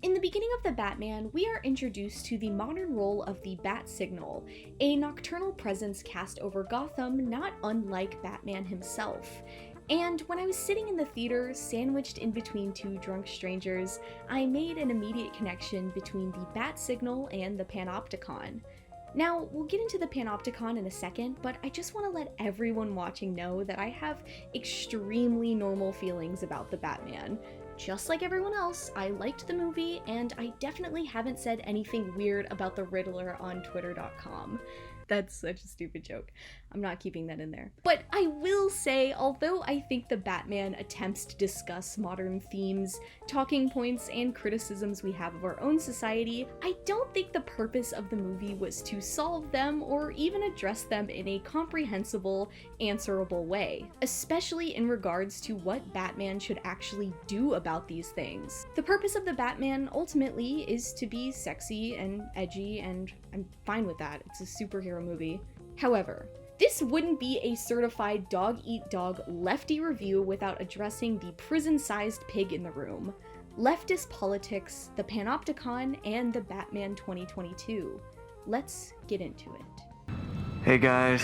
In the beginning of The Batman, we are introduced to the modern role of the Bat Signal, a nocturnal presence cast over Gotham not unlike Batman himself. And when I was sitting in the theater, sandwiched in between two drunk strangers, I made an immediate connection between the Bat Signal and the panopticon. Now, we'll get into the panopticon in a second, but I just want to let everyone watching know that I have extremely normal feelings about the Batman. Just like everyone else, I liked the movie, and I definitely haven't said anything weird about the Riddler on Twitter.com. That's such a stupid joke. I'm not keeping that in there. But I will say, although I think the Batman attempts to discuss modern themes, talking points, and criticisms we have of our own society, I don't think the purpose of the movie was to solve them or even address them in a comprehensible, answerable way, especially in regards to what Batman should actually do about these things. The purpose of the Batman ultimately is to be sexy and edgy, and I'm fine with that. It's a superhero movie. However, this wouldn't be a certified dog-eat-dog lefty review without addressing the prison-sized pig in the room, leftist politics, the panopticon, and the Batman 2022. Let's get into it. Hey guys,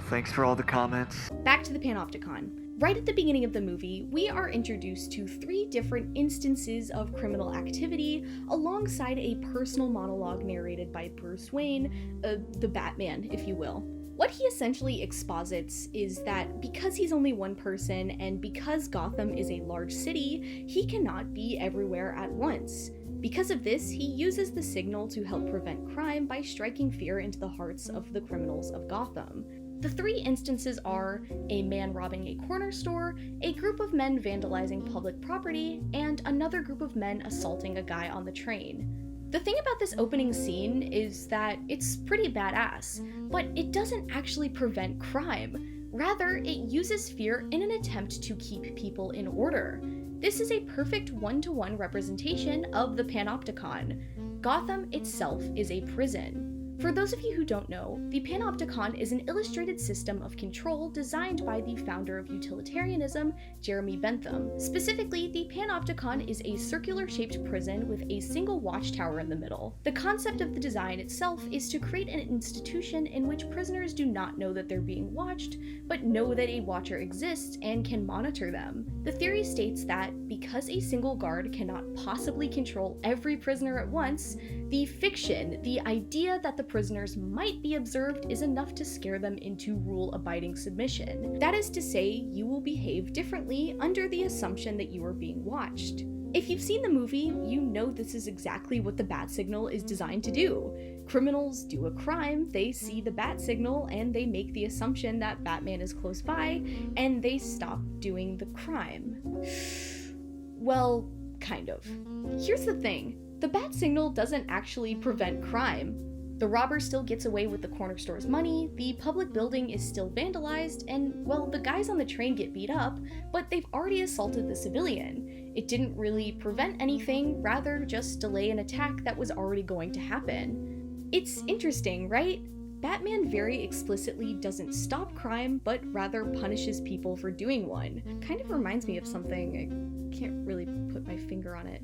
thanks for all the comments. Back to the panopticon. Right at the beginning of the movie, we are introduced to 3 different instances of criminal activity alongside a personal monologue narrated by Bruce Wayne, the Batman, if you will. What he essentially exposits is that because he's only one person and because Gotham is a large city, he cannot be everywhere at once. Because of this, he uses the signal to help prevent crime by striking fear into the hearts of the criminals of Gotham. The 3 instances are a man robbing a corner store, a group of men vandalizing public property, and another group of men assaulting a guy on the train. The thing about this opening scene is that it's pretty badass, but it doesn't actually prevent crime. Rather, it uses fear in an attempt to keep people in order. This is a perfect one-to-one representation of the panopticon. Gotham itself is a prison. For those of you who don't know, the panopticon is an illustrated system of control designed by the founder of utilitarianism, Jeremy Bentham. Specifically, the panopticon is a circular-shaped prison with a single watchtower in the middle. The concept of the design itself is to create an institution in which prisoners do not know that they're being watched, but know that a watcher exists and can monitor them. The theory states that because a single guard cannot possibly control every prisoner at once, the fiction, the idea that the prisoners might be observed is enough to scare them into rule-abiding submission. That is to say, you will behave differently under the assumption that you are being watched. If you've seen the movie, you know this is exactly what the bat signal is designed to do. Criminals do a crime, they see the bat signal, and they make the assumption that Batman is close by, and they stop doing the crime. Well, kind of. Here's the thing. The bat signal doesn't actually prevent crime. The robber still gets away with the corner store's money, the public building is still vandalized, and, well, the guys on the train get beat up, but they've already assaulted the civilian. It didn't really prevent anything, rather just delay an attack that was already going to happen. It's interesting, right? Batman very explicitly doesn't stop crime, but rather punishes people for doing one. Kind of reminds me of something, I can't really put my finger on it.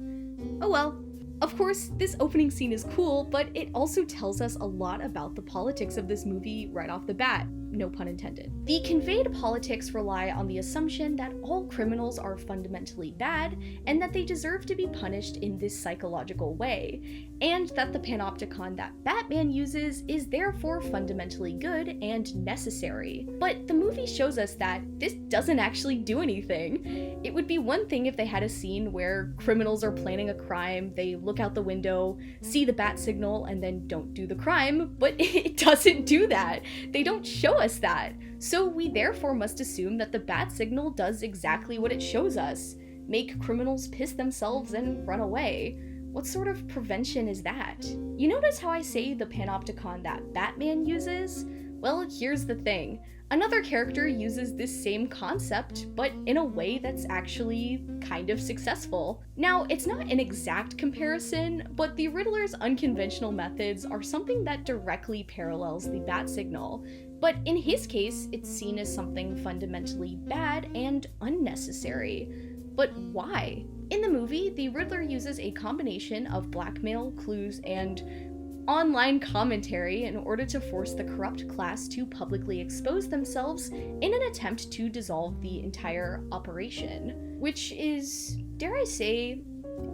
Oh well. Of course, this opening scene is cool, but it also tells us a lot about the politics of this movie right off the bat. No pun intended. The conveyed politics rely on the assumption that all criminals are fundamentally bad, and that they deserve to be punished in this psychological way, and that the panopticon that Batman uses is therefore fundamentally good and necessary. But the movie shows us that this doesn't actually do anything. It would be one thing if they had a scene where criminals are planning a crime, they look out the window, see the bat signal, and then don't do the crime, but it doesn't do that. They don't show us that. So we therefore must assume that the bat signal does exactly what it shows us. Make criminals piss themselves and run away. What sort of prevention is that? You notice how I say the panopticon that Batman uses? Well, here's the thing. Another character uses this same concept, but in a way that's actually kind of successful. Now, it's not an exact comparison, but the Riddler's unconventional methods are something that directly parallels the bat signal. But in his case, it's seen as something fundamentally bad and unnecessary. But why? In the movie, the Riddler uses a combination of blackmail, clues, and online commentary in order to force the corrupt class to publicly expose themselves in an attempt to dissolve the entire operation, which is, dare I say,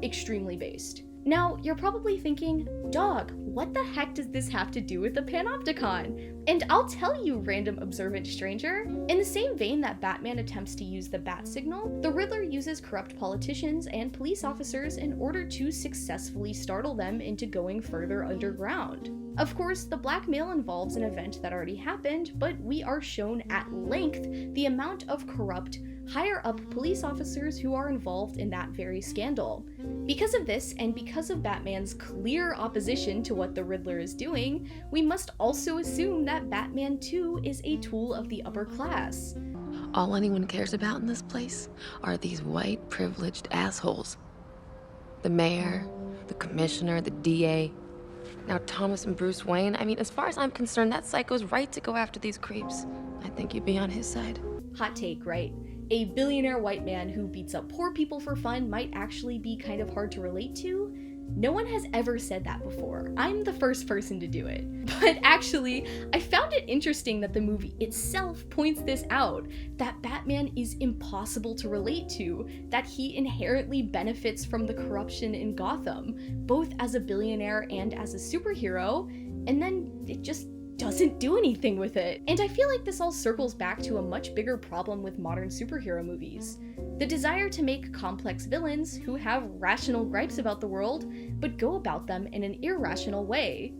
extremely based. Now, you're probably thinking, dog, what the heck does this have to do with the panopticon? And I'll tell you, random observant stranger. In the same vein that Batman attempts to use the bat signal, the Riddler uses corrupt politicians and police officers in order to successfully startle them into going further underground. Of course, the blackmail involves an event that already happened, but we are shown at length the amount of corrupt, higher-up police officers who are involved in that very scandal. Because of this, and because of Batman's clear opposition to what the Riddler is doing, we must also assume that Batman too is a tool of the upper class. All anyone cares about in this place are these white, privileged assholes. The mayor, the commissioner, the DA. Now Thomas and Bruce Wayne, I mean, as far as I'm concerned, that psycho's right to go after these creeps. I think you'd be on his side. Hot take, right? A billionaire white man who beats up poor people for fun might actually be kind of hard to relate to. No one has ever said that before. I'm the first person to do it. But actually, I found it interesting that the movie itself points this out, that Batman is impossible to relate to, that he inherently benefits from the corruption in Gotham, both as a billionaire and as a superhero, and then it just doesn't do anything with it. And I feel like this all circles back to a much bigger problem with modern superhero movies. The desire to make complex villains who have rational gripes about the world, but go about them in an irrational way.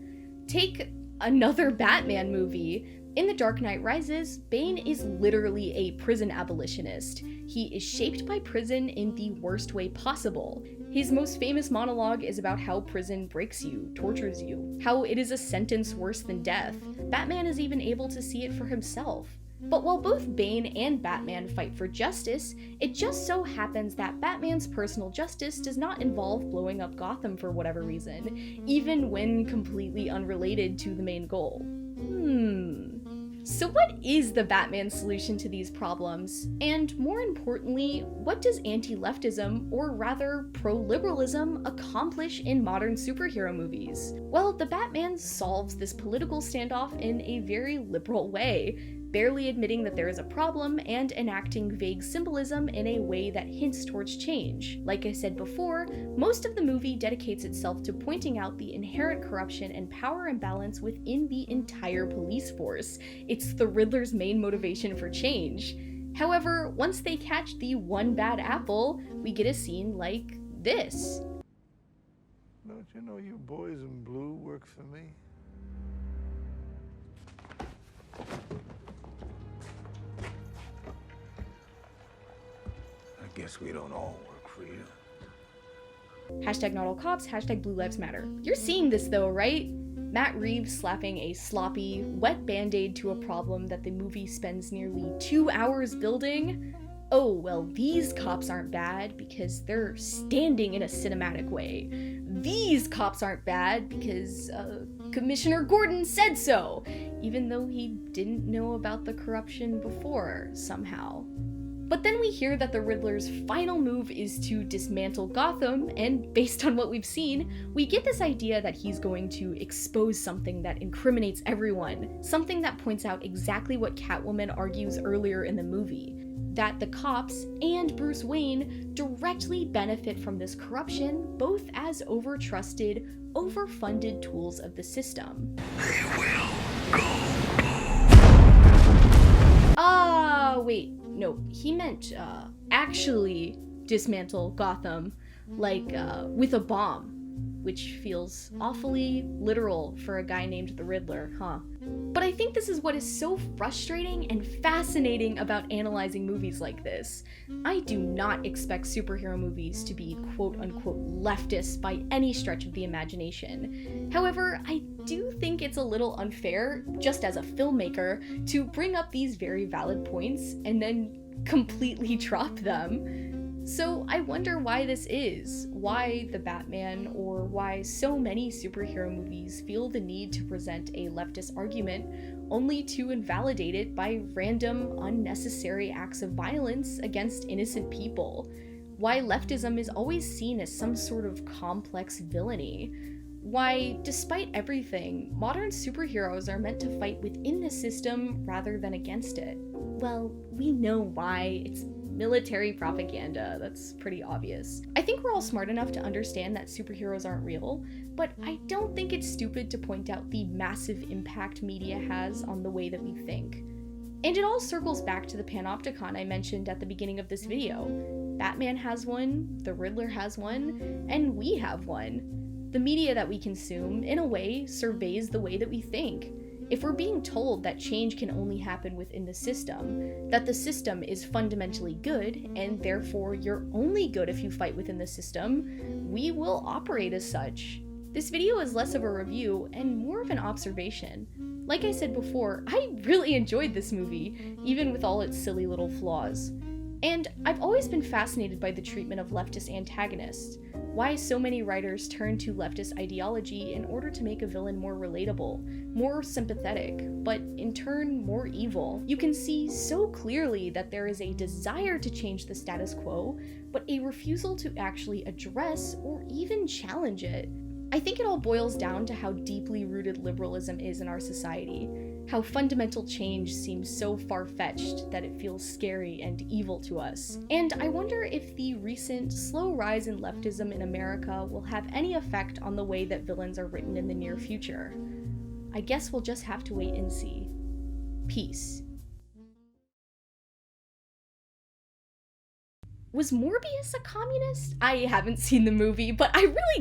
Take another Batman movie. In The Dark Knight Rises, Bane is literally a prison abolitionist. He is shaped by prison in the worst way possible. His most famous monologue is about how prison breaks you, tortures you, how it is a sentence worse than death. Batman is even able to see it for himself. But while both Bane and Batman fight for justice, it just so happens that Batman's personal justice does not involve blowing up Gotham for whatever reason, even when completely unrelated to the main goal. So what is the Batman solution to these problems? And more importantly, what does anti-leftism, or rather pro-liberalism, accomplish in modern superhero movies? Well, the Batman solves this political standoff in a very liberal way, barely admitting that there is a problem and enacting vague symbolism in a way that hints towards change. Like I said before, most of the movie dedicates itself to pointing out the inherent corruption and power imbalance within the entire police force. It's the Riddler's main motivation for change. However, once they catch the one bad apple, we get a scene like this. Don't you know you boys in blue work for me? I guess we don't all work for you. Hashtag not all cops, hashtag blue lives matter. You're seeing this though, right? Matt Reeves slapping a sloppy, wet band-aid to a problem that the movie spends nearly 2 hours building. Oh, well, these cops aren't bad because they're standing in a cinematic way. These cops aren't bad because Commissioner Gordon said so, even though he didn't know about the corruption before, somehow. But then we hear that the Riddler's final move is to dismantle Gotham, and based on what we've seen, we get this idea that he's going to expose something that incriminates everyone, something that points out exactly what Catwoman argues earlier in the movie, that the cops and Bruce Wayne directly benefit from this corruption, both as over-trusted, overfunded tools of the system. They will go. Wait. No, he meant, actually dismantle Gotham, like, with a bomb, which feels awfully literal for a guy named the Riddler, huh? But I think this is what is so frustrating and fascinating about analyzing movies like this. I do not expect superhero movies to be quote-unquote leftist by any stretch of the imagination. However, I do think it's a little unfair, just as a filmmaker, to bring up these very valid points and then completely drop them. So I wonder why this is, why the Batman, or why so many superhero movies feel the need to present a leftist argument only to invalidate it by random, unnecessary acts of violence against innocent people. why leftism is always seen as some sort of complex villainy, why, despite everything, modern superheroes are meant to fight within the system rather than against it. Well, we know why. It's military propaganda. That's pretty obvious. I think we're all smart enough to understand that superheroes aren't real, but I don't think it's stupid to point out the massive impact media has on the way that we think. And it all circles back to the panopticon I mentioned at the beginning of this video. Batman has one, the Riddler has one, and we have one. The media that we consume, in a way, surveys the way that we think. If we're being told that change can only happen within the system, that the system is fundamentally good, and therefore you're only good if you fight within the system, we will operate as such. This video is less of a review and more of an observation. Like I said before, I really enjoyed this movie, even with all its silly little flaws. And I've always been fascinated by the treatment of leftist antagonists, why so many writers turn to leftist ideology in order to make a villain more relatable, more sympathetic, but in turn more evil. You can see so clearly that there is a desire to change the status quo, but a refusal to actually address or even challenge it. I think it all boils down to how deeply rooted liberalism is in our society, how fundamental change seems so far-fetched that it feels scary and evil to us. And I wonder if the recent slow rise in leftism in America will have any effect on the way that villains are written in the near future. I guess we'll just have to wait and see. Peace. Was Morbius a communist? I haven't seen the movie, but I really